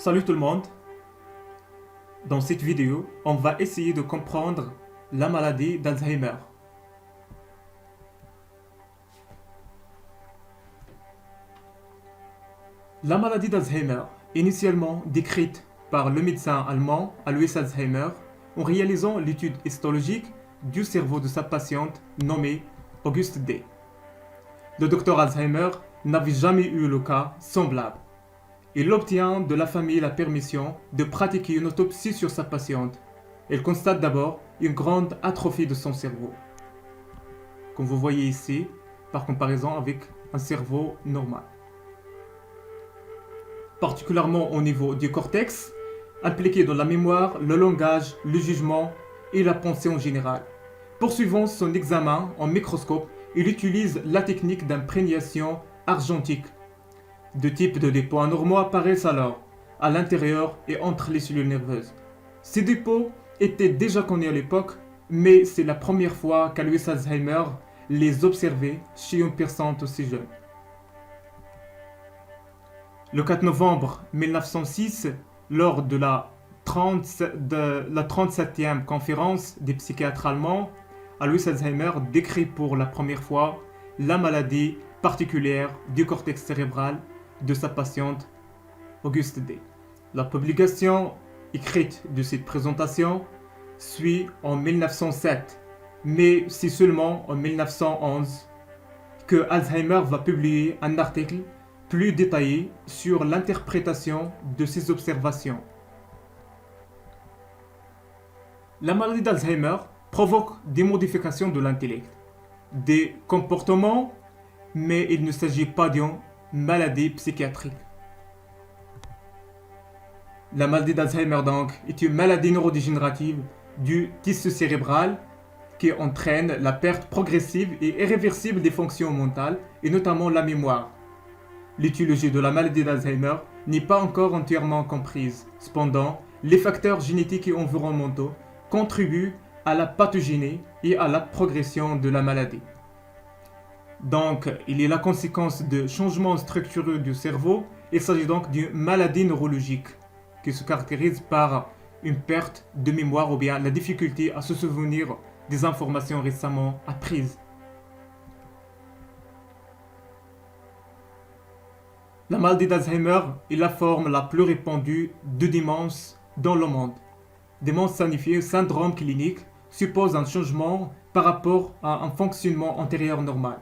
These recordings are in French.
Salut tout le monde. Dans cette vidéo, on va essayer de comprendre la maladie d'Alzheimer. La maladie d'Alzheimer, initialement décrite par le médecin allemand Alois Alzheimer en réalisant l'étude histologique du cerveau de sa patiente nommée Auguste D. Le docteur Alzheimer n'avait jamais eu le cas semblable. Il obtient de la famille la permission de pratiquer une autopsie sur sa patiente. Il constate d'abord une grande atrophie de son cerveau, comme vous voyez ici, par comparaison avec un cerveau normal. Particulièrement au niveau du cortex, impliqué dans la mémoire, le langage, le jugement et la pensée en général. Poursuivant son examen en microscope, il utilise la technique d'imprégnation argentique. Deux types de dépôts anormaux apparaissent alors, à l'intérieur et entre les cellules nerveuses. Ces dépôts étaient déjà connus à l'époque, mais c'est la première fois qu'Alois Alzheimer les observait chez une personne aussi jeune. Le 4 novembre 1906, lors de la 37e conférence des psychiatres allemands, Alois Alzheimer décrit pour la première fois la maladie particulière du cortex cérébral de sa patiente Auguste D. La publication écrite de cette présentation suit en 1907, mais c'est seulement en 1911 que Alzheimer va publier un article plus détaillé sur l'interprétation de ses observations. La maladie d'Alzheimer provoque des modifications de l'intellect, des comportements, mais il ne s'agit pas d'une maladie psychiatrique. La maladie d'Alzheimer donc est une maladie neurodégénérative du tissu cérébral qui entraîne la perte progressive et irréversible des fonctions mentales et notamment la mémoire. L'étiologie de la maladie d'Alzheimer n'est pas encore entièrement comprise. Cependant, les facteurs génétiques et environnementaux contribuent à la pathogénie et à la progression de la maladie. Donc, il est la conséquence de changements structurels du cerveau. Il s'agit donc d'une maladie neurologique qui se caractérise par une perte de mémoire ou bien la difficulté à se souvenir des informations récemment apprises. La maladie d'Alzheimer est la forme la plus répandue de démence dans le monde. Démence signifie syndrome clinique, suppose un changement par rapport à un fonctionnement antérieur normal.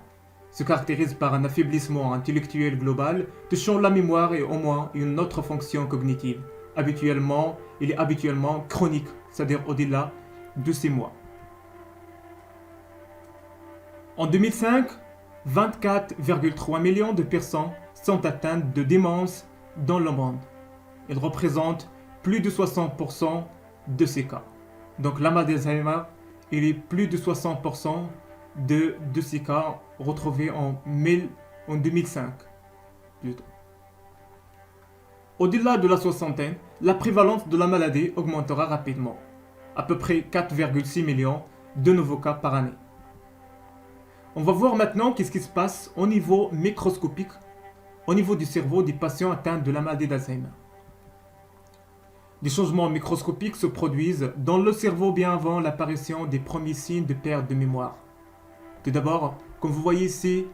Se caractérise par un affaiblissement intellectuel global touchant la mémoire et au moins une autre fonction cognitive. Il est habituellement chronique, c'est-à-dire au-delà de 6 mois. En 2005, 24,3 millions de personnes sont atteintes de démence dans le monde. Elles représentent plus de 60% de ces cas. Donc la maladie d'Alzheimer, il est plus de 60% de ces cas retrouvés en 2005. Plutôt. Au-delà de la soixantaine, la prévalence de la maladie augmentera rapidement, à peu près 4,6 millions de nouveaux cas par année. On va voir maintenant qu'est-ce qui se passe au niveau microscopique, au niveau du cerveau des patients atteints de la maladie d'Alzheimer. Des changements microscopiques se produisent dans le cerveau bien avant l'apparition des premiers signes de perte de mémoire. Tout d'abord, comme vous voyez ici,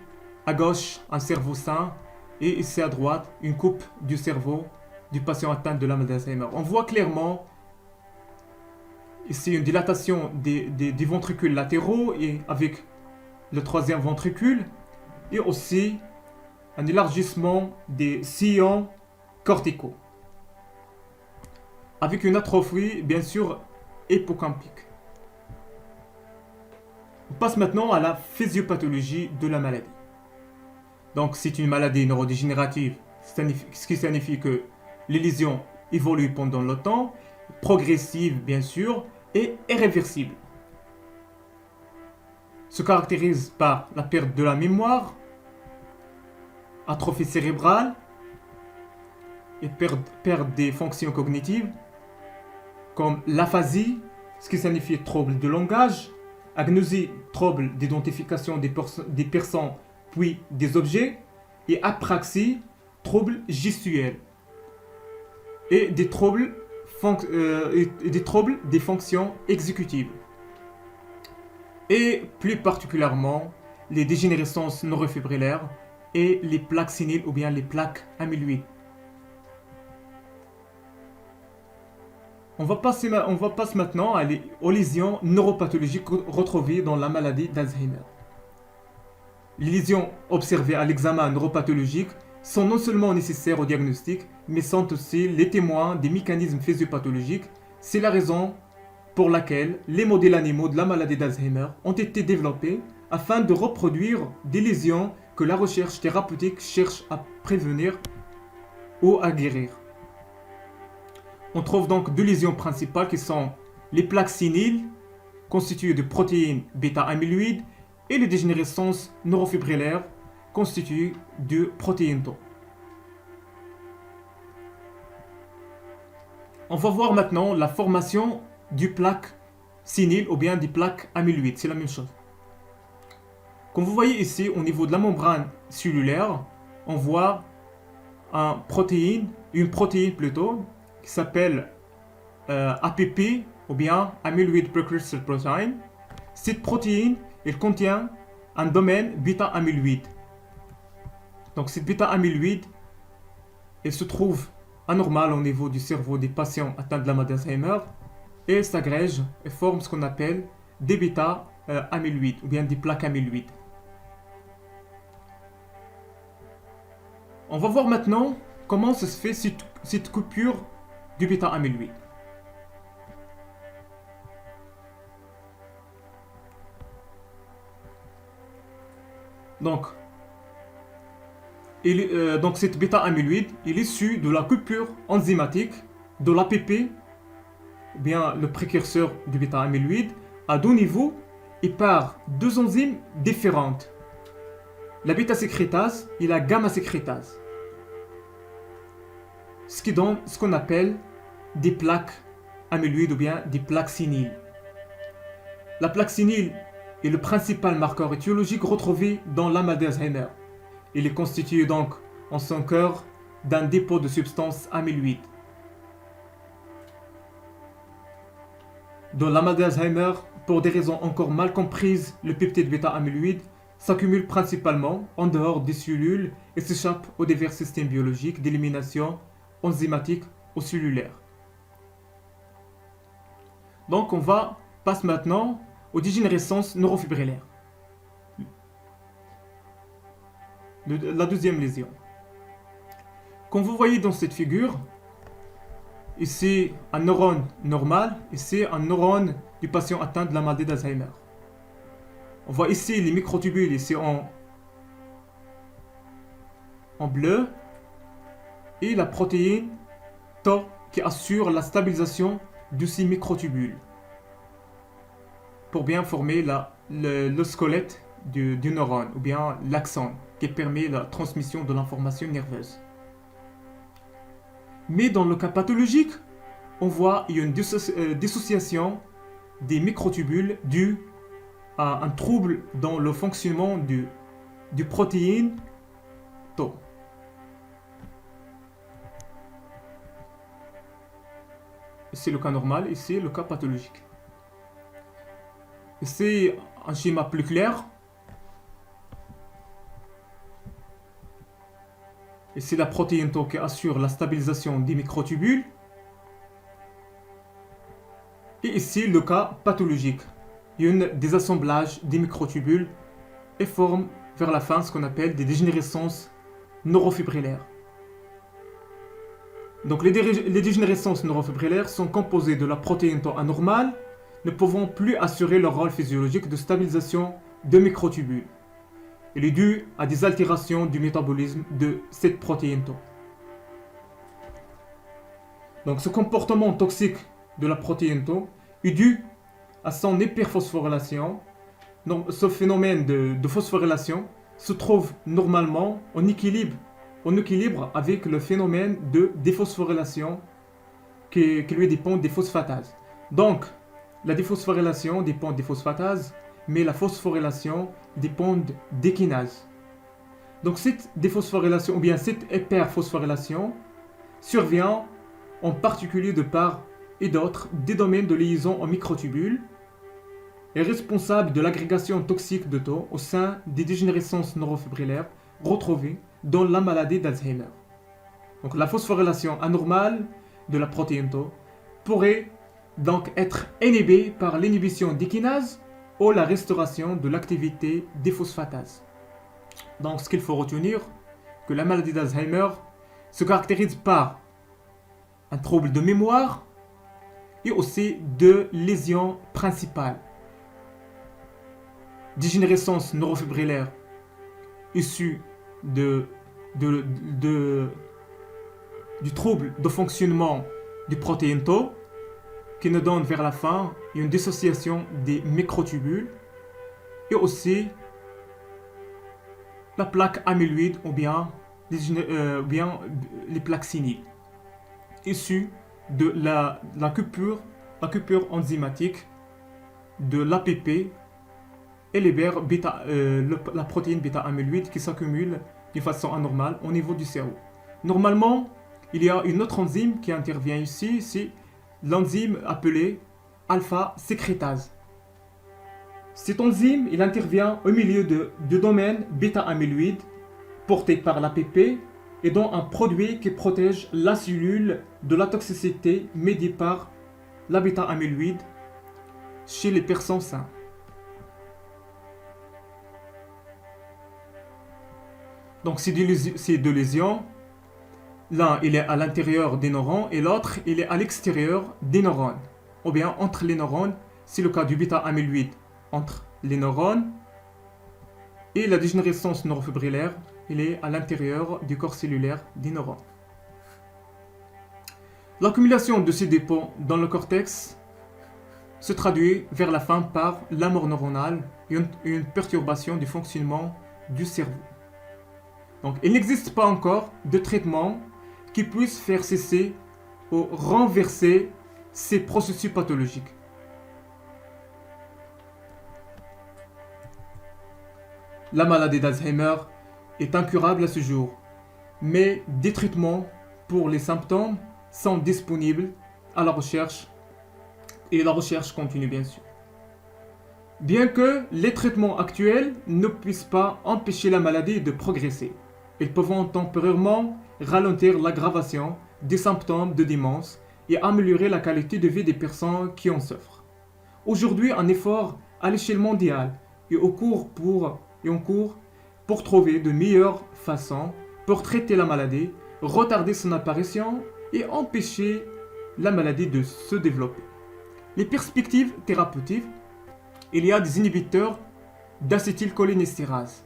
à gauche, un cerveau sain et ici à droite, une coupe du cerveau du patient atteint de la maladie d'Alzheimer. On voit clairement ici une dilatation des ventricules latéraux et avec le troisième ventricule et aussi un élargissement des sillons corticaux avec une atrophie bien sûr hippocampique. On passe maintenant à la physiopathologie de la maladie. Donc c'est une maladie neurodégénérative, ce qui signifie que les lésions évoluent pendant le temps, progressives bien sûr et irréversibles. Se caractérise par la perte de la mémoire, atrophie cérébrale et perte des fonctions cognitives comme l'aphasie, ce qui signifie trouble de langage, agnosie, trouble d'identification des personnes puis des objets, et apraxie, trouble gestuel. et des troubles des fonctions exécutives. Et plus particulièrement, les dégénérescences neurofibrillaires et les plaques séniles ou bien les plaques amyloïdes. On va passer maintenant aux lésions neuropathologiques retrouvées dans la maladie d'Alzheimer. Les lésions observées à l'examen neuropathologique sont non seulement nécessaires au diagnostic, mais sont aussi les témoins des mécanismes physiopathologiques. C'est la raison pour laquelle les modèles animaux de la maladie d'Alzheimer ont été développés afin de reproduire des lésions que la recherche thérapeutique cherche à prévenir ou à guérir. On trouve donc deux lésions principales qui sont les plaques séniles, constituées de protéines bêta-amyloïdes, et les dégénérescences neurofibrillaires, constituées de protéines tau. On va voir maintenant la formation du plaque sénile ou bien des plaques amyloïdes, c'est la même chose. Comme vous voyez ici, au niveau de la membrane cellulaire, on voit une protéine qui s'appelle APP ou bien Amyloid Precursor Protein. Cette protéine, elle contient un domaine bêta-amyloïde. Donc cette bêta-amyloïde, elle se trouve anormale au niveau du cerveau des patients atteints de la maladie d'Alzheimer et elle s'agrège et forme ce qu'on appelle des bêta-amyloïdes ou bien des plaques amyloïdes. On va voir maintenant comment se fait cette coupure du bêta-amyloïde. Donc cette bêta-amyloïde est issue de la coupure enzymatique de l'APP, bien le précurseur du bêta-amyloïde, à deux niveaux et par deux enzymes différentes, la bêta-sécrétase et la gamma-sécrétase, ce qui donne ce qu'on appelle des plaques amyloïdes ou bien des plaques séniles. La plaque sénile est le principal marqueur étiologique retrouvé dans la maladie d'Alzheimer. Il est constitué donc en son cœur d'un dépôt de substances amyloïdes. Dans la maladie d'Alzheimer, pour des raisons encore mal comprises, le peptide bêta-amyloïde s'accumule principalement en dehors des cellules et s'échappe aux divers systèmes biologiques d'élimination enzymatique ou cellulaire. Donc on passe maintenant aux dégénérescences neurofibrillaires. La deuxième lésion. Comme vous voyez dans cette figure, ici un neurone normal, ici un neurone du patient atteint de la maladie d'Alzheimer. On voit ici les microtubules ici en bleu et la protéine tau qui assure la stabilisation de ces microtubules pour bien former le squelette du neurone ou bien l'axone qui permet la transmission de l'information nerveuse. Mais dans le cas pathologique, on voit qu'il y a une dissociation des microtubules due à un trouble dans le fonctionnement du protéine tau. C'est le cas normal, ici le cas pathologique. Ici un schéma plus clair. Ici la protéine tau qui assure la stabilisation des microtubules. Et ici le cas pathologique. Il y a un désassemblage des microtubules et forme vers la fin ce qu'on appelle des dégénérescences neurofibrillaires. Donc les dégénérescences neurofibrillaires sont composées de la protéine tau anormale, ne pouvant plus assurer leur rôle physiologique de stabilisation de microtubules. Il est dû à des altérations du métabolisme de cette protéine tau. Donc ce comportement toxique de la protéine tau est dû à son hyperphosphorylation. Donc ce phénomène de phosphorylation se trouve normalement en équilibre avec le phénomène de déphosphorylation qui lui dépend des phosphatases. Donc la déphosphorylation dépend des phosphatases, mais la phosphorylation dépend des kinases. Donc cette déphosphorylation ou bien cette hyperphosphorylation survient en particulier de part et d'autre des domaines de liaison en microtubules, est responsable de l'agrégation toxique de taux au sein des dégénérescences neurofibrillaires retrouvées dans la maladie d'Alzheimer. Donc la phosphorylation anormale de la protéine tau pourrait donc être inhibée par l'inhibition des kinases ou la restauration de l'activité des phosphatases. Donc ce qu'il faut retenir, que la maladie d'Alzheimer se caractérise par un trouble de mémoire et aussi deux lésions principales. Dégénérescence neurofibrillaire issue du trouble de fonctionnement du protéine tau qui nous donne vers la fin une dissociation des microtubules et aussi la plaque amyloïde ou bien les plaques séniles issues de la coupure enzymatique de l'APP et la protéine bêta-amyloïde qui s'accumule de façon anormale au niveau du cerveau. Normalement, il y a une autre enzyme qui intervient ici, c'est l'enzyme appelée alpha-sécrétase. Cette enzyme, il intervient au milieu du domaine bêta-amyloïde porté par l'APP et dont un produit qui protège la cellule de la toxicité médiée par la bêta-amyloïde chez les personnes saines. Donc ces deux lésions, l'un il est à l'intérieur des neurones et l'autre il est à l'extérieur des neurones. Ou bien entre les neurones, c'est le cas du bêta-amyloïde entre les neurones et la dégénérescence neurofibrillaire, il est à l'intérieur du corps cellulaire des neurones. L'accumulation de ces dépôts dans le cortex se traduit vers la fin par la mort neuronale et une perturbation du fonctionnement du cerveau. Donc, il n'existe pas encore de traitement qui puisse faire cesser ou renverser ces processus pathologiques. La maladie d'Alzheimer est incurable à ce jour, mais des traitements pour les symptômes sont disponibles à la recherche et la recherche continue bien sûr. Bien que les traitements actuels ne puissent pas empêcher la maladie de progresser, ils peuvent temporairement ralentir l'aggravation des symptômes de démence et améliorer la qualité de vie des personnes qui en souffrent. Aujourd'hui, un effort à l'échelle mondiale est en cours pour trouver de meilleures façons pour traiter la maladie, retarder son apparition et empêcher la maladie de se développer. Les perspectives thérapeutiques, il y a des inhibiteurs d'acétylcholinestérase.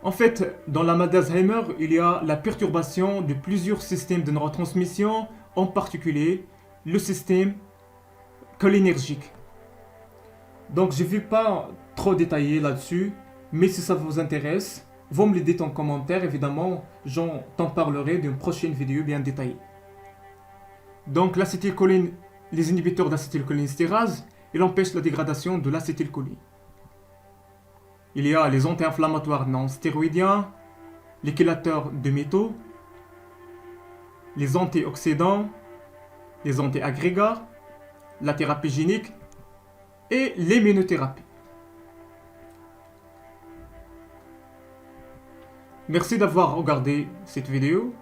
En fait, dans la maladie d'Alzheimer, il y a la perturbation de plusieurs systèmes de neurotransmission, en particulier le système cholinergique. Donc je ne vais pas trop détailler là-dessus, mais si ça vous intéresse, vous me le dites en commentaire, évidemment, j'en t'en parlerai d'une prochaine vidéo bien détaillée. Donc les inhibiteurs d'acétylcholinestérase, ils empêchent la dégradation de l'acétylcholine. Il y a les anti-inflammatoires non stéroïdiens, les chélateurs de métaux, les antioxydants, les antiagrégats, la thérapie génique et l'immunothérapie. Merci d'avoir regardé cette vidéo.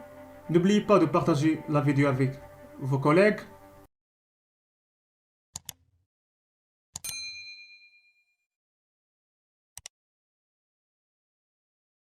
N'oubliez pas de partager la vidéo avec vos collègues